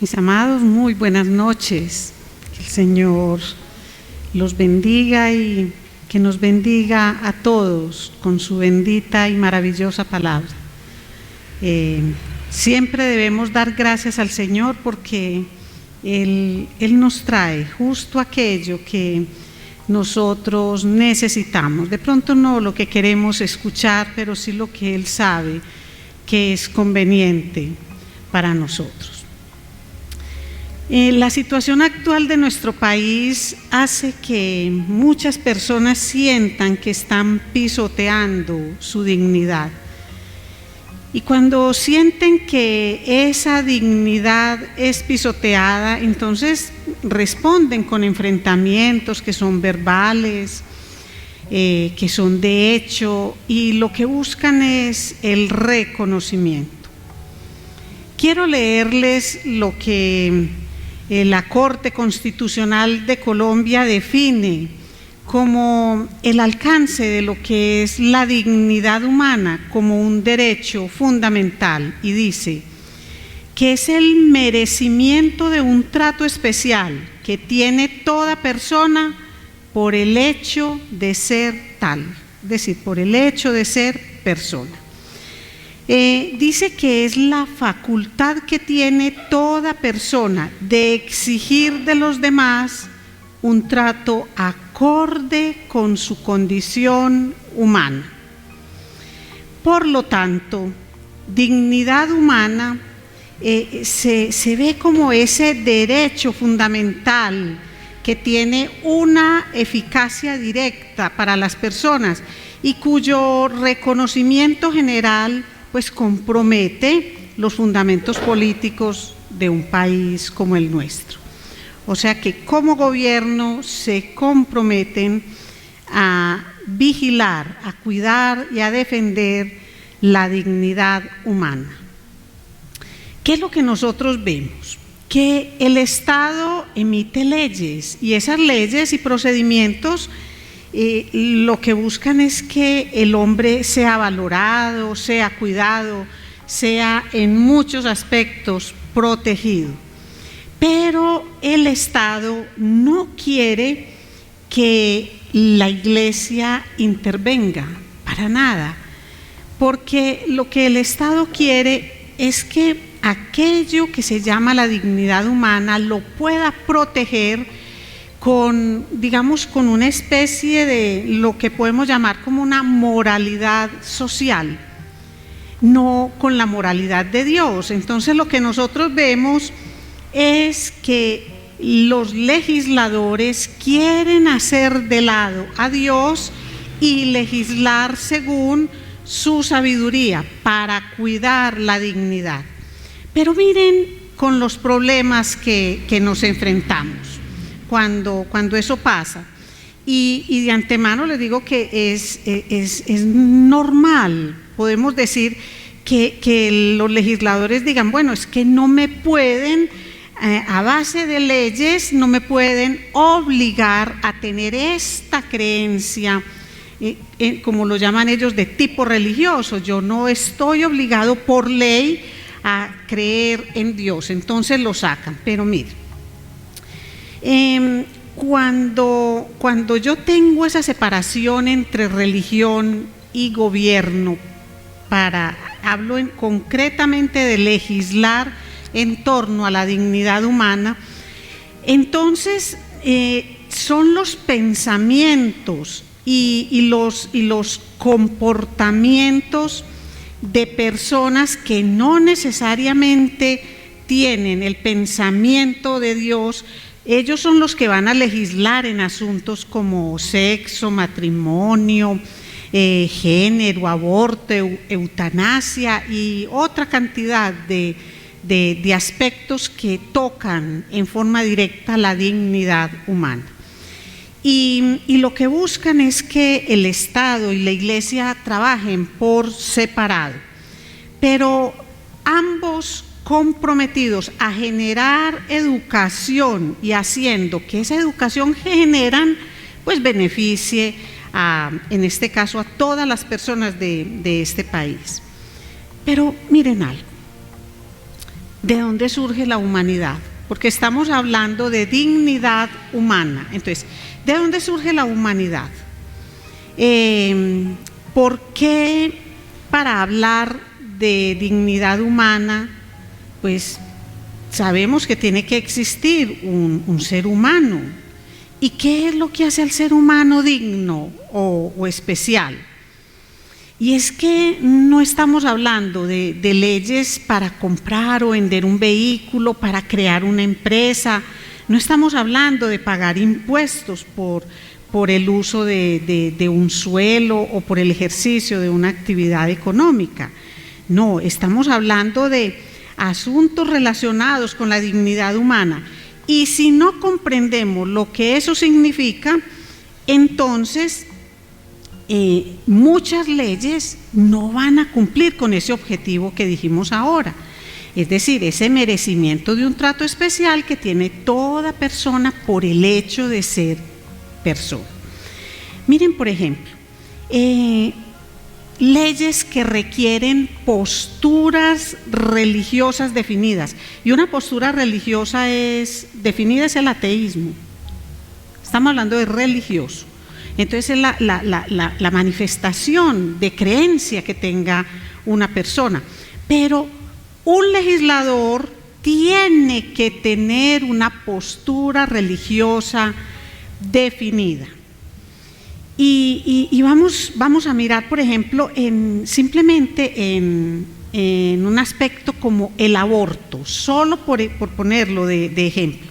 Mis amados, muy buenas noches. Que el Señor los bendiga y que nos bendiga a todos con su bendita y maravillosa palabra. Siempre debemos dar gracias al Señor porque Él nos trae justo aquello que nosotros necesitamos. De pronto no lo que queremos escuchar, pero sí lo que Él sabe que es conveniente para nosotros. La situación actual de nuestro país hace que muchas personas sientan que están pisoteando su dignidad. Y cuando sienten que esa dignidad es pisoteada, entonces responden con enfrentamientos que son verbales, que son de hecho, y lo que buscan es el reconocimiento. Quiero leerles lo que la Corte Constitucional de Colombia define como el alcance de lo que es la dignidad humana como un derecho fundamental, y dice que es el merecimiento de un trato especial que tiene toda persona por el hecho de ser tal, es decir, por el hecho de ser persona. Dice que es la facultad que tiene toda persona de exigir de los demás un trato acorde con su condición humana. Por lo tanto, dignidad humana se ve como ese derecho fundamental que tiene una eficacia directa para las personas y cuyo reconocimiento general pues compromete los fundamentos políticos de un país como el nuestro. O sea que como gobierno se comprometen a vigilar, a cuidar y a defender la dignidad humana. ¿Qué es lo que nosotros vemos? Que el Estado emite leyes y esas leyes y procedimientos lo que buscan es que el hombre sea valorado, sea cuidado, sea en muchos aspectos protegido. Pero el Estado no quiere que la Iglesia intervenga, para nada, porque lo que el Estado quiere es que aquello que se llama la dignidad humana lo pueda proteger con, digamos, con una especie de lo que podemos llamar como una moralidad social, no con la moralidad de Dios. Entonces lo que nosotros vemos es que los legisladores quieren hacer de lado a Dios y legislar según su sabiduría para cuidar la dignidad. Pero miren con los problemas que nos enfrentamos cuando eso pasa. Y de antemano les digo que es normal, podemos decir que los legisladores digan, bueno, es que no me pueden, a base de leyes, no me pueden obligar a tener esta creencia, como lo llaman ellos, de tipo religioso. Yo no estoy obligado por ley a creer en Dios, entonces lo sacan. Pero mire, cuando yo tengo esa separación entre religión y gobierno, hablo concretamente de legislar en torno a la dignidad humana, entonces son los pensamientos y los comportamientos de personas que no necesariamente tienen el pensamiento de Dios. Ellos son los que van a legislar en asuntos como sexo, matrimonio, género, aborto, eutanasia y otra cantidad de aspectos que tocan en forma directa la dignidad humana. Y lo que buscan es que el Estado y la Iglesia trabajen por separado, pero ambos comprometidos a generar educación y haciendo que esa educación que generan pues beneficie en este caso a todas las personas de este país. Pero miren algo, ¿de dónde surge la humanidad? Porque estamos hablando de dignidad humana. Entonces, ¿de dónde surge la humanidad? ¿Por qué para hablar de dignidad humana, pues sabemos que tiene que existir un ser humano? ¿Y qué es lo que hace al ser humano digno o especial? Y es que no estamos hablando de leyes para comprar o vender un vehículo, para crear una empresa. No estamos hablando de pagar impuestos por el uso de un suelo o por el ejercicio de una actividad económica. No, estamos hablando de asuntos relacionados con la dignidad humana. Y si no comprendemos lo que eso significa, entonces muchas leyes no van a cumplir con ese objetivo que dijimos ahora. Es decir, ese merecimiento de un trato especial que tiene toda persona por el hecho de ser persona. Miren, por ejemplo, leyes que requieren posturas religiosas definidas. Y una postura religiosa definida es el ateísmo. Estamos hablando de religioso. Entonces es la manifestación de creencia que tenga una persona. Pero un legislador tiene que tener una postura religiosa definida. Y vamos a mirar, por ejemplo, simplemente en un aspecto como el aborto, solo por ponerlo de ejemplo.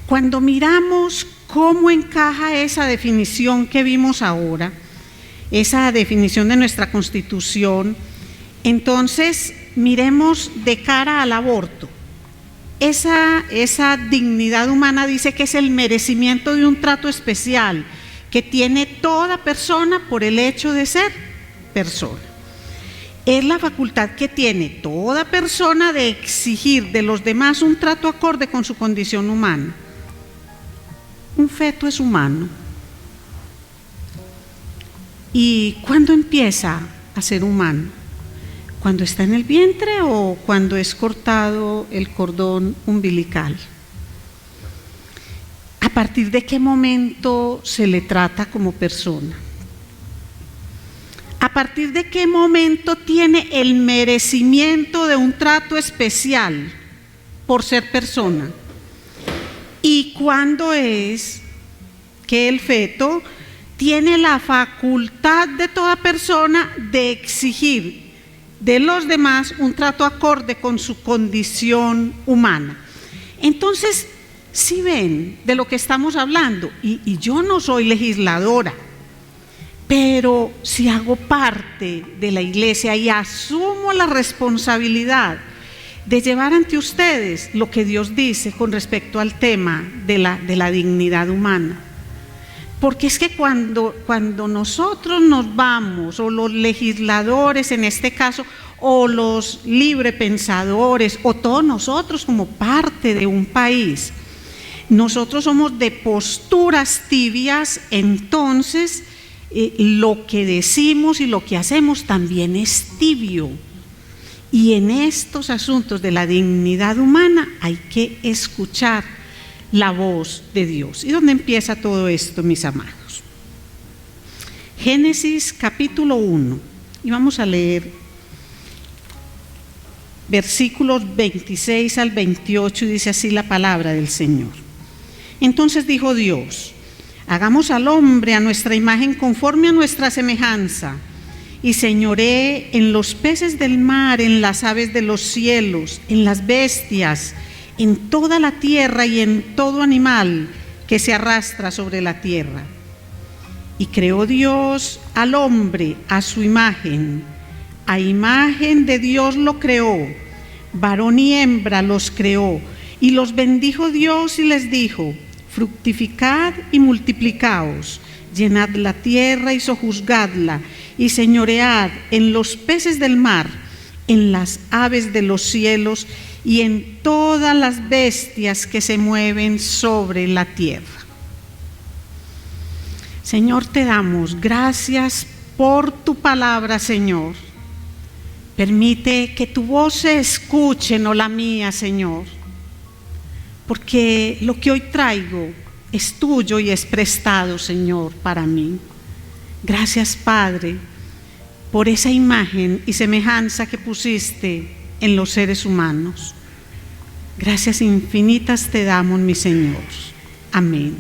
Cuando miramos cómo encaja esa definición que vimos ahora, esa definición de nuestra Constitución, entonces miremos de cara al aborto. Esa dignidad humana dice que es el merecimiento de un trato especial que tiene toda persona por el hecho de ser persona. Es la facultad que tiene toda persona de exigir de los demás un trato acorde con su condición humana. Un feto es humano. ¿Y cuándo empieza a ser humano? ¿Cuando está en el vientre o cuando es cortado el cordón umbilical? ¿A partir de qué momento se le trata como persona? ¿A partir de qué momento tiene el merecimiento de un trato especial por ser persona? ¿Y cuándo es que el feto tiene la facultad de toda persona de exigir de los demás un trato acorde con su condición humana? Entonces, si ven de lo que estamos hablando, y yo no soy legisladora, pero si hago parte de la iglesia y asumo la responsabilidad de llevar ante ustedes lo que Dios dice con respecto al tema de la dignidad humana. Porque es que cuando nosotros nos vamos, o los legisladores en este caso, o los librepensadores, o todos nosotros como parte de un país, nosotros somos de posturas tibias, entonces lo que decimos y lo que hacemos también es tibio. Y en estos asuntos de la dignidad humana hay que escuchar la voz de Dios. ¿Y dónde empieza todo esto, mis amados? Génesis capítulo 1, y vamos a leer versículos 26 al 28, y dice así la palabra del Señor. Entonces dijo Dios: hagamos al hombre a nuestra imagen, conforme a nuestra semejanza, y señoree en los peces del mar, en las aves de los cielos, en las bestias, en toda la tierra y en todo animal que se arrastra sobre la tierra. Y creó Dios al hombre a su imagen, a imagen de Dios lo creó, varón y hembra los creó, y los bendijo Dios y les dijo: fructificad y multiplicaos, llenad la tierra y sojuzgadla, y señoread en los peces del mar, en las aves de los cielos y en todas las bestias que se mueven sobre la tierra. Señor, te damos gracias por tu palabra, Señor, Permite que tu voz se escuche, no la mía, Señor, porque lo que hoy traigo es tuyo y es prestado, Señor, para mí. Gracias, Padre, por esa imagen y semejanza que pusiste en los seres humanos. Gracias infinitas te damos, mi Señor. Amén.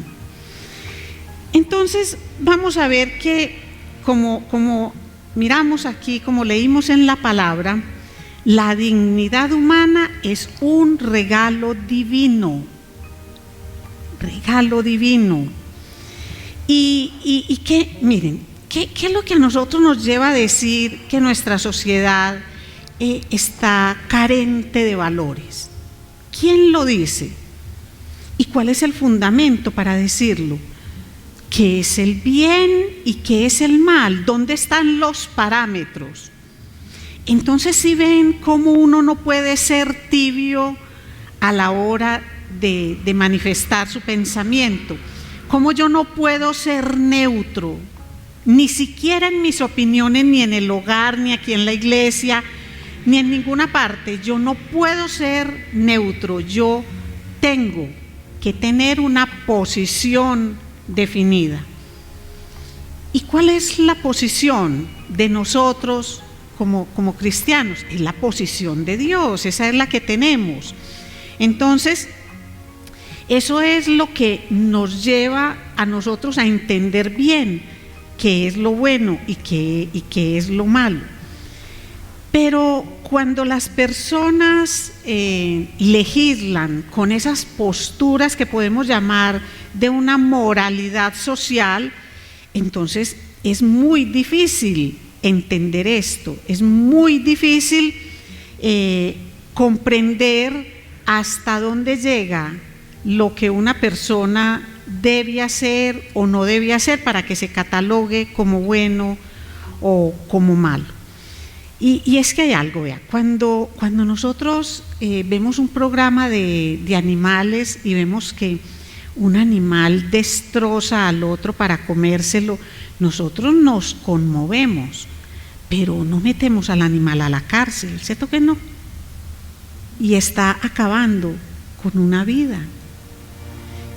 Entonces vamos a ver que como miramos aquí, como leímos en la palabra, la dignidad humana es un regalo divino. Regalo divino. Y que, miren, ¿qué es lo que a nosotros nos lleva a decir que nuestra sociedad está carente de valores? ¿Quién lo dice? ¿Y cuál es el fundamento para decirlo? ¿Qué es el bien y qué es el mal? ¿Dónde están los parámetros? Entonces, si ven cómo uno no puede ser tibio a la hora de manifestar su pensamiento, cómo yo no puedo ser neutro, ni siquiera en mis opiniones, ni en el hogar, ni aquí en la iglesia, ni en ninguna parte. Yo no puedo ser neutro, yo tengo que tener una posición definida. ¿Y cuál es la posición de nosotros como cristianos? Es la posición de Dios, esa es la que tenemos. Entonces, eso es lo que nos lleva a nosotros a entender bien qué es lo bueno y qué es lo malo. Pero cuando las personas legislan con esas posturas que podemos llamar de una moralidad social, entonces es muy difícil entender esto, es muy difícil comprender hasta dónde llega lo que una persona debe hacer o no debe hacer para que se catalogue como bueno o como malo. Y es que hay algo, vea, cuando nosotros vemos un programa de animales y vemos que un animal destroza al otro para comérselo, nosotros nos conmovemos, pero no metemos al animal a la cárcel, ¿cierto que no? Y está acabando con una vida.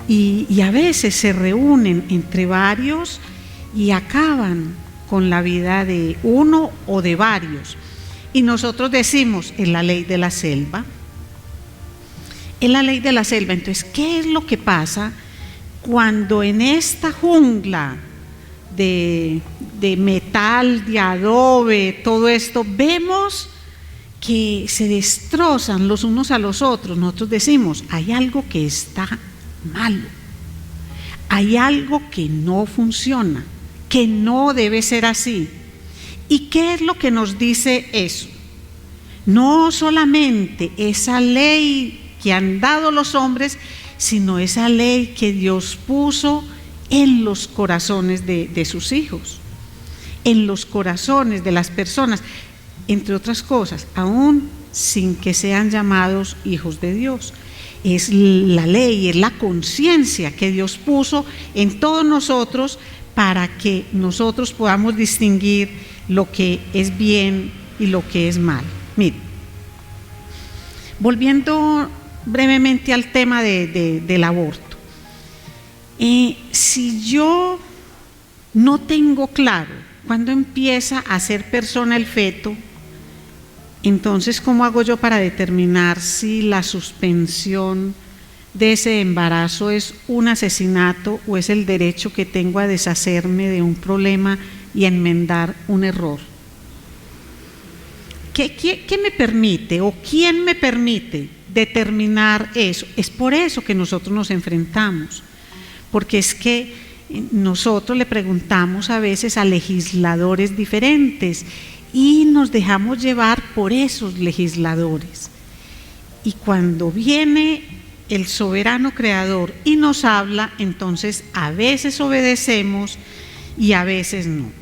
Y a veces se reúnen entre varios y acaban con la vida de uno o de varios. Y nosotros decimos, es la ley de la selva. Es la ley de la selva. Entonces, ¿qué es lo que pasa cuando en esta jungla de metal, de adobe, todo esto, vemos que se destrozan los unos a los otros? Nosotros decimos, hay algo que está malo, hay algo que no funciona, que no debe ser así. ¿Y qué es lo que nos dice eso? No solamente esa ley que han dado los hombres, sino esa ley que Dios puso en los corazones de sus hijos, en los corazones de las personas, entre otras cosas, aún sin que sean llamados hijos de Dios. Es la ley, es la conciencia que Dios puso en todos nosotros para que nosotros podamos distinguir lo que es bien y lo que es mal. Mire, volviendo brevemente al tema del aborto, si yo no tengo claro cuándo empieza a ser persona el feto, entonces, ¿cómo hago yo para determinar si la suspensión de ese embarazo es un asesinato o es el derecho que tengo a deshacerme de un problema y a enmendar un error? ¿Qué me permite o quién me permite determinar eso? Es por eso que nosotros nos enfrentamos, porque es que nosotros le preguntamos a veces a legisladores diferentes y nos dejamos llevar por esos legisladores. Y cuando viene el soberano creador y nos habla, entonces a veces obedecemos y a veces no.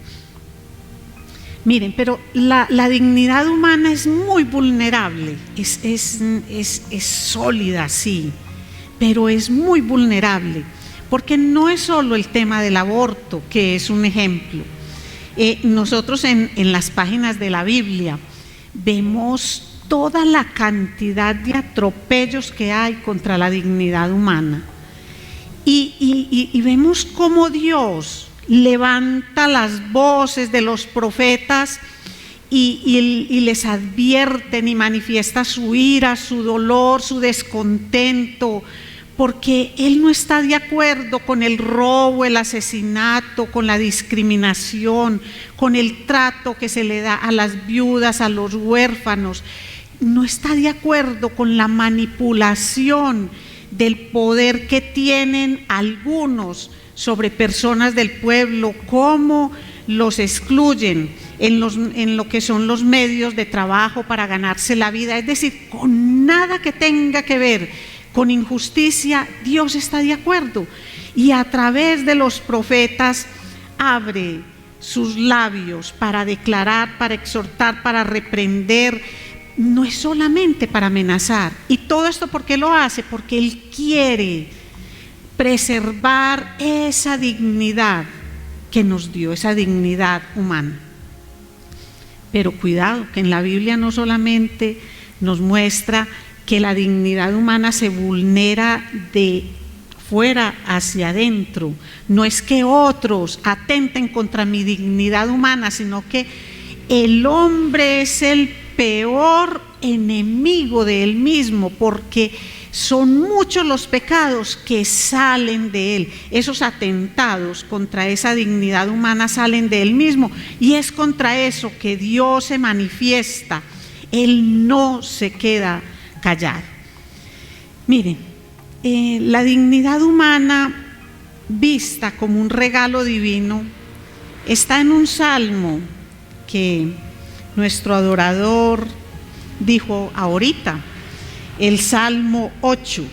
Miren, pero la dignidad humana es muy vulnerable, es sólida, sí, pero es muy vulnerable, porque no es solo el tema del aborto, que es un ejemplo. Nosotros en las páginas de la Biblia vemos toda la cantidad de atropellos que hay contra la dignidad humana. Y vemos cómo Dios levanta las voces de los profetas y les advierten y manifiesta su ira, su dolor, su descontento, porque Él no está de acuerdo con el robo, el asesinato, con la discriminación, con el trato que se le da a las viudas, a los huérfanos. No está de acuerdo con la manipulación del poder que tienen algunos sobre personas del pueblo, cómo los excluyen en lo que son los medios de trabajo para ganarse la vida. Es decir, con nada que tenga que ver con injusticia, Dios está de acuerdo, y a través de los profetas abre sus labios para declarar, para exhortar, para reprender. No es solamente para amenazar. Y todo esto, ¿por qué lo hace? Porque Él quiere preservar esa dignidad que nos dio, esa dignidad humana. Pero cuidado, que en la Biblia no solamente nos muestra que la dignidad humana se vulnera de fuera hacia adentro. No es que otros atenten contra mi dignidad humana, sino que el hombre es el peor enemigo de él mismo, porque son muchos los pecados que salen de él. Esos atentados contra esa dignidad humana salen de él mismo, y es contra eso que Dios se manifiesta. Él no se queda callado. Miren, la dignidad humana vista como un regalo divino está en un salmo que nuestro adorador dijo ahorita, el Salmo 8.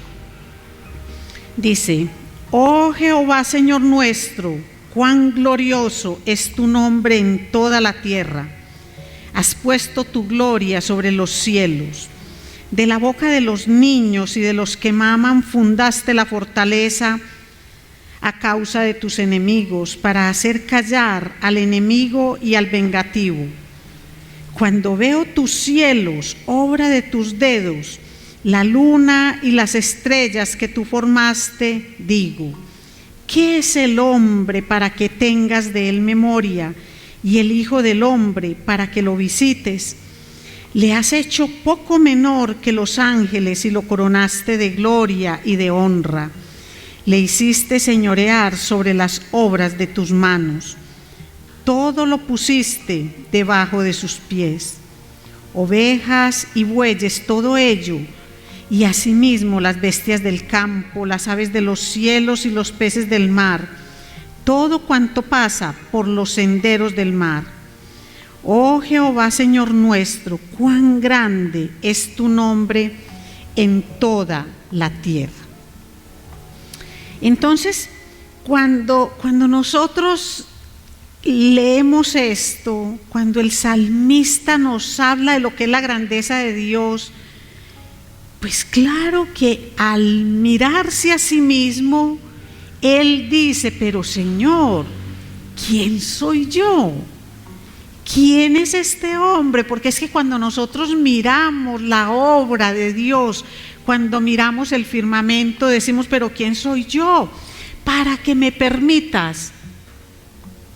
Dice: oh Jehová, Señor nuestro, cuán glorioso es tu nombre en toda la tierra. Has puesto tu gloria sobre los cielos. De la boca de los niños y de los que maman fundaste la fortaleza a causa de tus enemigos, para hacer callar al enemigo y al vengativo. Cuando veo tus cielos, obra de tus dedos, la luna y las estrellas que tú formaste, digo: ¿qué es el hombre para que tengas de él memoria, y el hijo del hombre para que lo visites? Le has hecho poco menor que los ángeles y lo coronaste de gloria y de honra. Le hiciste señorear sobre las obras de tus manos. Todo lo pusiste debajo de sus pies. Ovejas y bueyes, todo ello, y asimismo las bestias del campo, las aves de los cielos y los peces del mar, todo cuanto pasa por los senderos del mar. Oh Jehová, Señor nuestro, cuán grande es tu nombre en toda la tierra. Entonces, cuando nosotros leemos esto, cuando el salmista nos habla de lo que es la grandeza de Dios, pues claro que al mirarse a sí mismo, él dice: pero Señor, ¿quién soy yo? ¿Quién es este hombre? Porque es que cuando nosotros miramos la obra de Dios, cuando miramos el firmamento, decimos: pero ¿quién soy yo para que me permitas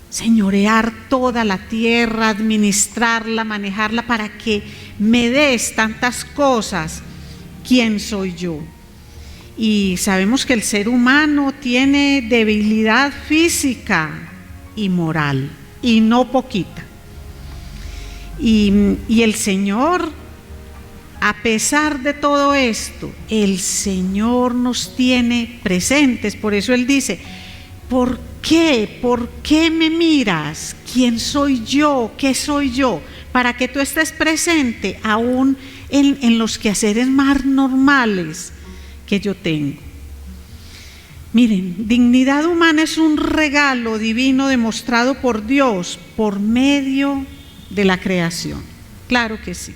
señorear toda la tierra, administrarla, manejarla, para que me des tantas cosas? ¿Quién soy yo? Y sabemos que el ser humano tiene debilidad física y moral, y no poquita. Y el Señor, a pesar de todo esto, el Señor nos tiene presentes. Por eso Él dice: ¿por qué? ¿Por qué me miras? ¿Quién soy yo? ¿Qué soy yo? Para que tú estés presente aún en los quehaceres más normales que yo tengo. Miren, dignidad humana es un regalo divino demostrado por Dios por medio de la creación. Claro que sí.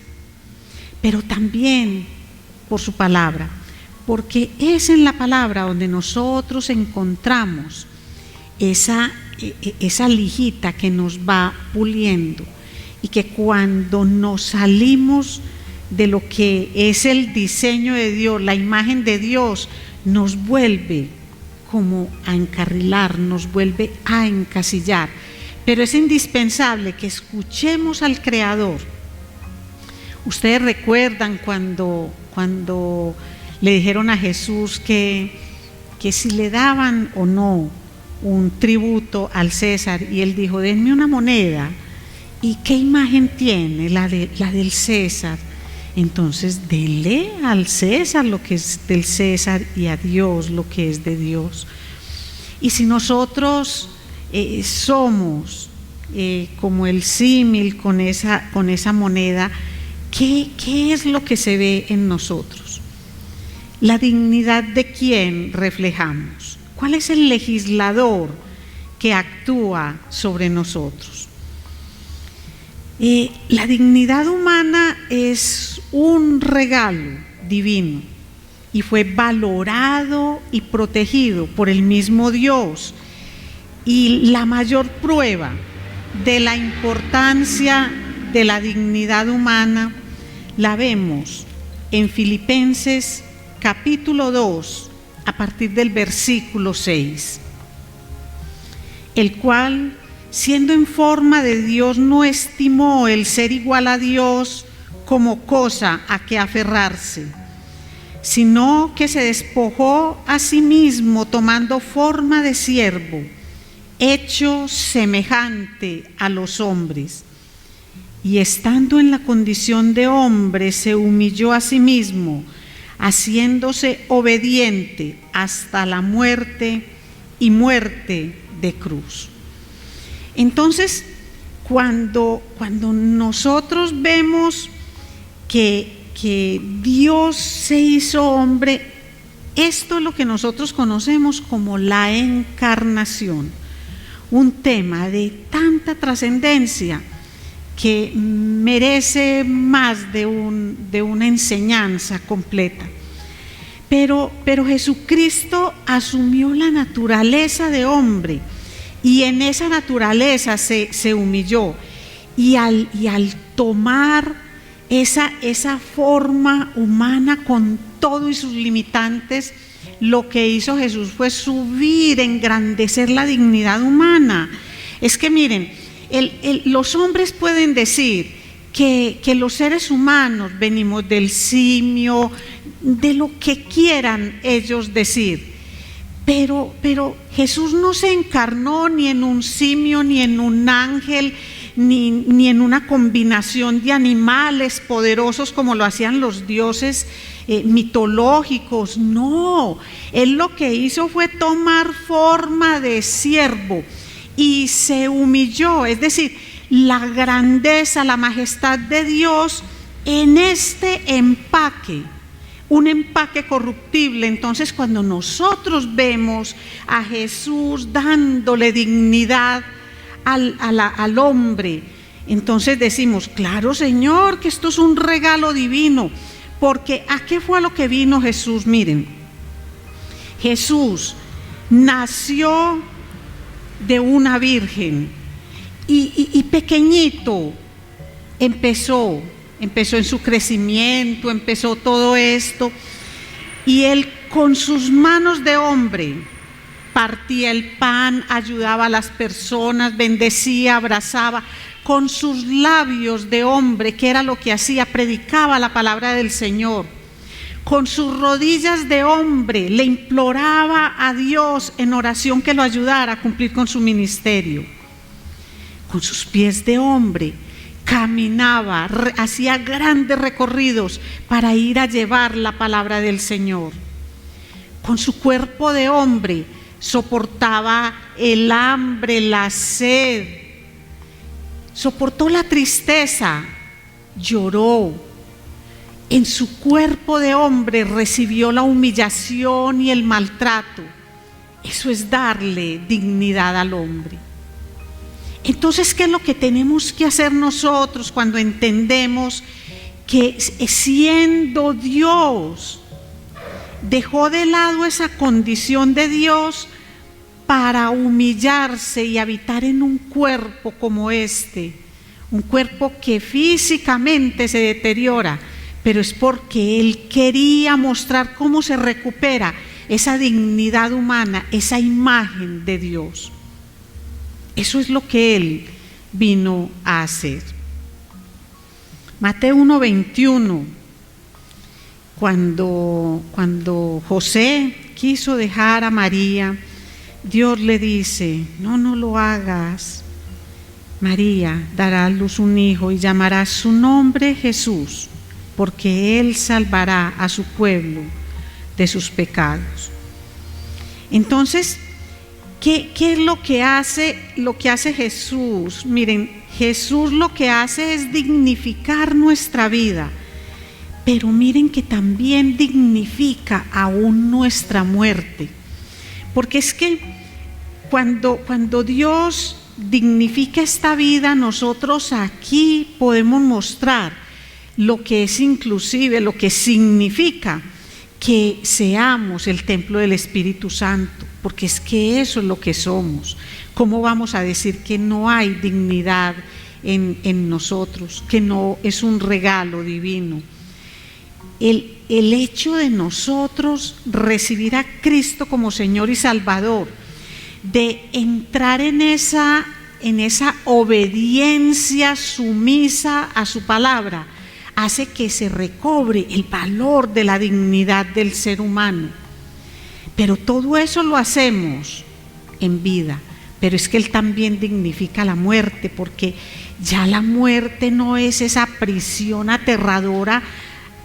Pero también por su palabra, porque es en la palabra donde nosotros encontramos esa lijita que nos va puliendo, y que cuando nos salimos de lo que es el diseño de Dios, la imagen de Dios, nos vuelve como a encarrilar, nos vuelve a encasillar. Pero es indispensable que escuchemos al Creador. Ustedes recuerdan cuando le dijeron a Jesús que si le daban o no un tributo al César, y él dijo: denme una moneda. ¿Y qué imagen tiene? La del César. Entonces, dele al César lo que es del César y a Dios lo que es de Dios. Y si nosotros somos como el símil con esa moneda, ¿qué es lo que se ve en nosotros? La dignidad de quién reflejamos. ¿Cuál es el legislador que actúa sobre nosotros? La dignidad humana es un regalo divino y fue valorado y protegido por el mismo Dios. Y la mayor prueba de la importancia de la dignidad humana la vemos en Filipenses capítulo 2, a partir del versículo 6, el cual, siendo en forma de Dios, no estimó el ser igual a Dios como cosa a que aferrarse, sino que se despojó a sí mismo, tomando forma de siervo, hecho semejante a los hombres, y estando en la condición de hombre, se humilló a sí mismo, haciéndose obediente hasta la muerte y muerte de cruz. Entonces, cuando nosotros vemos que Dios se hizo hombre, esto es lo que nosotros conocemos como la encarnación, un tema de tanta trascendencia que merece más de una enseñanza completa. Pero Jesucristo asumió la naturaleza de hombre, y en esa naturaleza se humilló, y al tomar esa forma humana con todo y sus limitantes, lo que hizo Jesús fue subir, engrandecer la dignidad humana. Es que miren, los hombres pueden decir que los seres humanos venimos del simio, de lo que quieran ellos decir, pero Jesús no se encarnó ni en un simio, ni en un ángel, ni en una combinación de animales poderosos como lo hacían los dioses mitológicos. No, Él lo que hizo fue tomar forma de siervo y se humilló, es decir, la grandeza, la majestad de Dios en este empaque, un empaque corruptible. Entonces, cuando nosotros vemos a Jesús dándole dignidad al hombre, entonces decimos: claro, Señor, que esto es un regalo divino. Porque ¿a qué fue a lo que vino Jesús? Miren, Jesús nació de una virgen y pequeñito empezó en su crecimiento, empezó todo esto, y él con sus manos de hombre partía el pan, ayudaba a las personas, bendecía, abrazaba. Con sus labios de hombre, que era lo que hacía, predicaba la palabra del Señor. Con sus rodillas de hombre le imploraba a Dios en oración que lo ayudara a cumplir con su ministerio. Con sus pies de hombre caminaba, hacía grandes recorridos para ir a llevar la palabra del Señor. Con su cuerpo de hombre soportaba el hambre, la sed, soportó la tristeza, lloró. En su cuerpo de hombre recibió la humillación y el maltrato. Eso es darle dignidad al hombre. Entonces, ¿qué es lo que tenemos que hacer nosotros cuando entendemos que siendo Dios, dejó de lado esa condición de Dios para humillarse y habitar en un cuerpo como este, un cuerpo que físicamente se deteriora, pero es porque Él quería mostrar cómo se recupera esa dignidad humana, esa imagen de Dios. Eso es lo que Él vino a hacer. Mateo 1:21, cuando José quiso dejar a María, Dios le dice: no lo hagas. María dará a luz un hijo y llamará su nombre Jesús, porque Él salvará a su pueblo de sus pecados. Entonces, ¿qué es lo que hace Jesús? Miren, Jesús lo que hace es dignificar nuestra vida, pero miren que también dignifica aún nuestra muerte, porque es que cuando Dios dignifica esta vida, nosotros aquí podemos mostrar lo que es inclusive, lo que significa que seamos el templo del Espíritu Santo, porque es que eso es lo que somos. ¿Cómo vamos a decir que no hay dignidad en nosotros, que no es un regalo divino? El hecho de nosotros recibir a Cristo como Señor y Salvador, de entrar en esa obediencia sumisa a su palabra, hace que se recobre el valor de la dignidad del ser humano. Pero todo eso lo hacemos en vida, pero es que Él también dignifica la muerte, porque ya la muerte no es esa prisión aterradora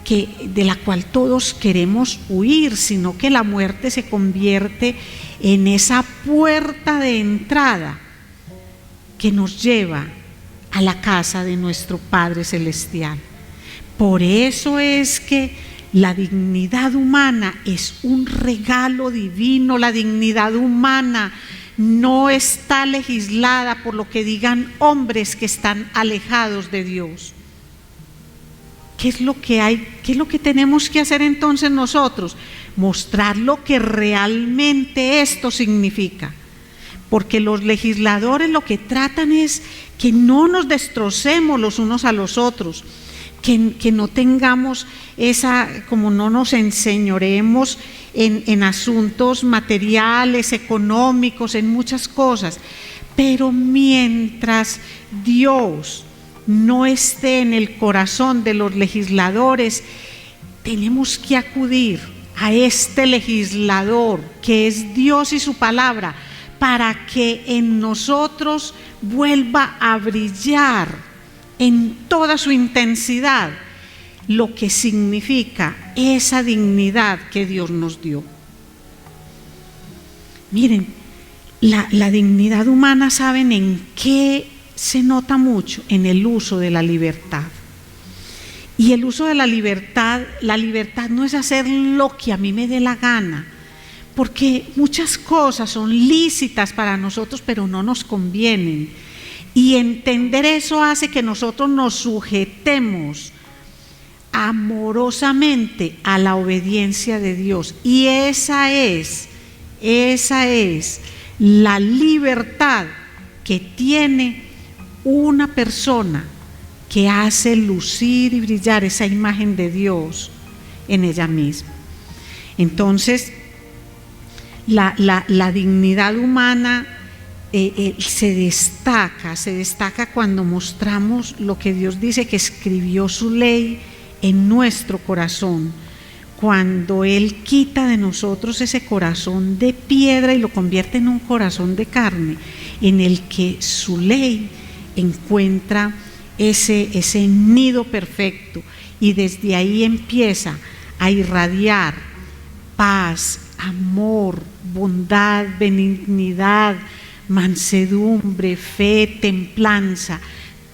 de la cual todos queremos huir, sino que la muerte se convierte en esa puerta de entrada que nos lleva a la casa de nuestro Padre Celestial. Por eso es que la dignidad humana es un regalo divino. La dignidad humana no está legislada por lo que digan hombres que están alejados de Dios. ¿Qué es lo que hay? ¿Qué es lo que tenemos que hacer entonces nosotros? Mostrar lo que realmente esto significa. Porque los legisladores lo que tratan es que no nos destrocemos los unos a los otros, que no tengamos como no nos enseñoremos en asuntos materiales, económicos, en muchas cosas. Pero mientras Dios no esté en el corazón de los legisladores, tenemos que acudir a este legislador que es Dios y su palabra, para que en nosotros vuelva a brillar en toda su intensidad lo que significa esa dignidad que Dios nos dio. Miren, la dignidad humana, ¿saben en qué se nota mucho? En el uso de la libertad. Y el uso de la libertad no es hacer lo que a mí me dé la gana, porque muchas cosas son lícitas para nosotros, pero no nos convienen. Y entender eso hace que nosotros nos sujetemos amorosamente a la obediencia de Dios. Y esa es la libertad que tiene una persona que hace lucir y brillar esa imagen de Dios en ella misma. Entonces, la dignidad humana se destaca cuando mostramos lo que Dios dice, que escribió su ley en nuestro corazón, cuando Él quita de nosotros ese corazón de piedra y lo convierte en un corazón de carne, en el que su ley encuentra ese nido perfecto, y desde ahí empieza a irradiar paz, amor, bondad, benignidad, mansedumbre, fe, templanza,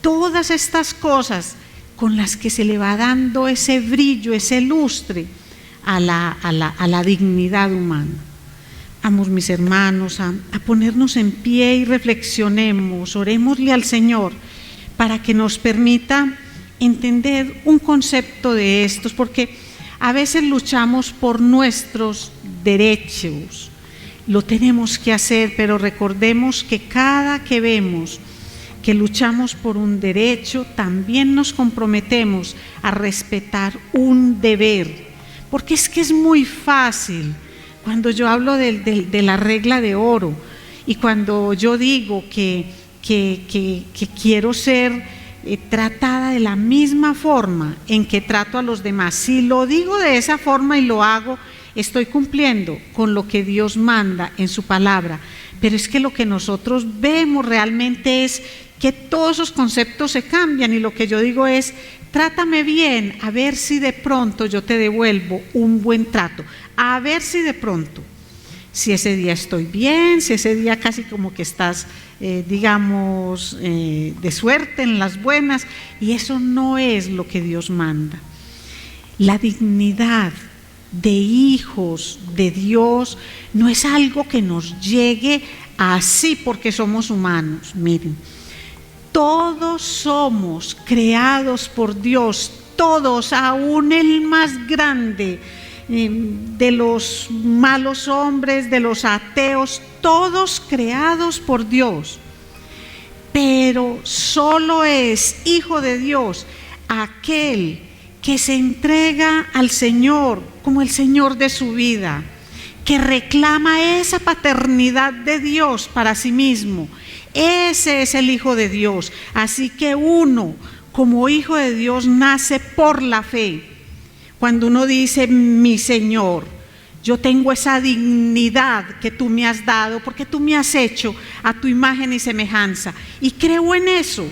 todas estas cosas con las que se le va dando ese brillo, ese lustre a la dignidad humana. Vamos, mis hermanos, a ponernos en pie y reflexionemos, orémosle al Señor para que nos permita entender un concepto de estos, porque a veces luchamos por nuestros derechos, lo tenemos que hacer, pero recordemos que cada que vemos que luchamos por un derecho, también nos comprometemos a respetar un deber. Porque es que es muy fácil cuando yo hablo de la regla de oro y cuando yo digo que quiero ser tratada de la misma forma en que trato a los demás. Si lo digo de esa forma y lo hago, estoy cumpliendo con lo que Dios manda en su palabra. Pero es que lo que nosotros vemos realmente es que todos esos conceptos se cambian y lo que yo digo es: trátame bien, a ver si de pronto yo te devuelvo un buen trato, a ver si de pronto, si ese día estoy bien, si ese día casi como que estás, de suerte en las buenas, y eso no es lo que Dios manda. La dignidad de hijos de Dios no es algo que nos llegue así porque somos humanos. Miren, todos somos creados por Dios, todos, aún el más grande de los malos hombres, de los ateos, todos creados por Dios. Pero solo es hijo de Dios aquel que se entrega al Señor como el Señor de su vida, que reclama esa paternidad de Dios para sí mismo. Ese es el Hijo de Dios. Así que uno, como hijo de Dios, nace por la fe. Cuando uno dice: mi Señor, yo tengo esa dignidad que tú me has dado porque tú me has hecho a tu imagen y semejanza, y creo en eso.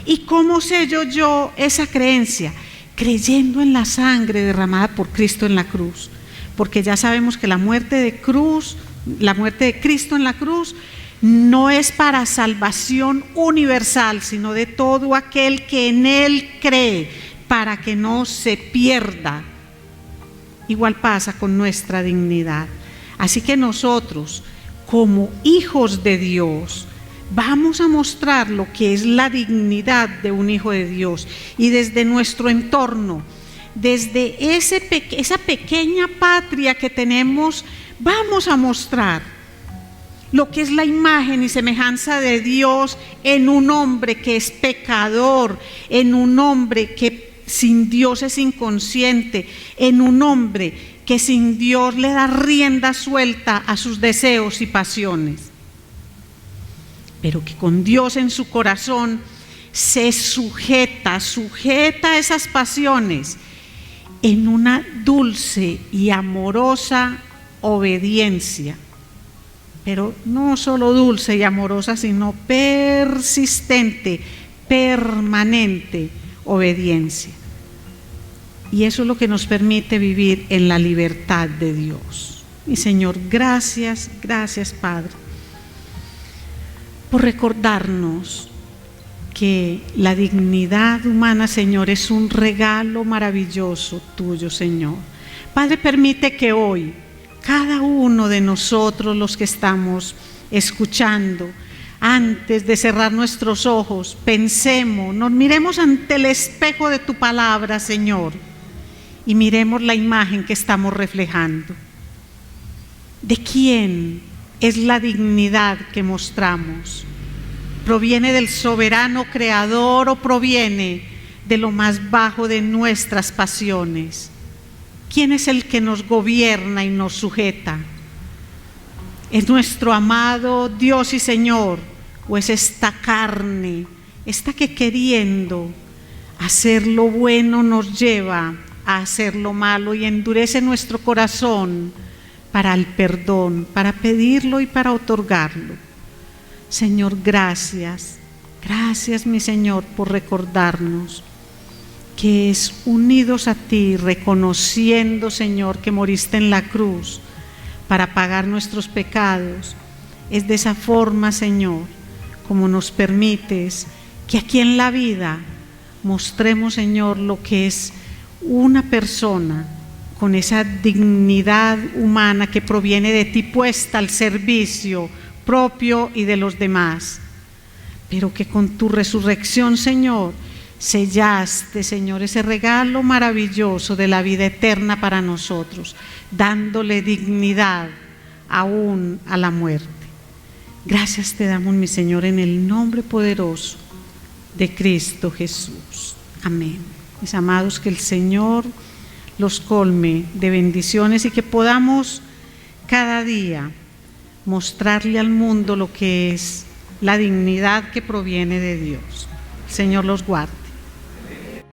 ¿Y cómo sello yo esa creencia? Creyendo en la sangre derramada por Cristo en la cruz, porque ya sabemos que la muerte de Cristo en la cruz no es para salvación universal, sino de todo aquel que en Él cree, para que no se pierda. Igual pasa con nuestra dignidad. Así que nosotros, como hijos de Dios, vamos a mostrar lo que es la dignidad de un hijo de Dios, y desde nuestro entorno, desde esa pequeña patria que tenemos, vamos a mostrar lo que es la imagen y semejanza de Dios en un hombre que es pecador, en un hombre que sin Dios es inconsciente, en un hombre que sin Dios le da rienda suelta a sus deseos y pasiones, pero que con Dios en su corazón se sujeta a esas pasiones en una dulce y amorosa obediencia. Pero no solo dulce y amorosa, sino persistente, permanente obediencia. Y eso es lo que nos permite vivir en la libertad de Dios. Mi Señor, gracias, gracias, Padre, por recordarnos que la dignidad humana, Señor, es un regalo maravilloso tuyo, Señor. Padre, permite que hoy cada uno de nosotros, los que estamos escuchando, antes de cerrar nuestros ojos, pensemos, nos miremos ante el espejo de tu palabra, Señor, y miremos la imagen que estamos reflejando. ¿De quién es la dignidad que mostramos? ¿Proviene del soberano creador o proviene de lo más bajo de nuestras pasiones? ¿Quién es el que nos gobierna y nos sujeta? ¿Es nuestro amado Dios y Señor, o es esta carne, esta que queriendo hacer lo bueno nos lleva a hacer lo malo y endurece nuestro corazón para el perdón, para pedirlo y para otorgarlo? Señor, gracias, gracias, mi Señor, por recordarnos que es unidos a ti, reconociendo, Señor, que moriste en la cruz para pagar nuestros pecados. Es de esa forma, Señor, como nos permites que aquí en la vida mostremos, Señor, lo que es una persona con esa dignidad humana que proviene de ti, puesta al servicio propio y de los demás, pero que con tu resurrección, Señor, sellaste, Señor, ese regalo maravilloso de la vida eterna para nosotros, dándole dignidad aún a la muerte. Gracias te damos, mi Señor, en el nombre poderoso de Cristo Jesús. Amén. Mis amados, que el Señor los colme de bendiciones y que podamos cada día mostrarle al mundo lo que es la dignidad que proviene de Dios. El Señor los guarde.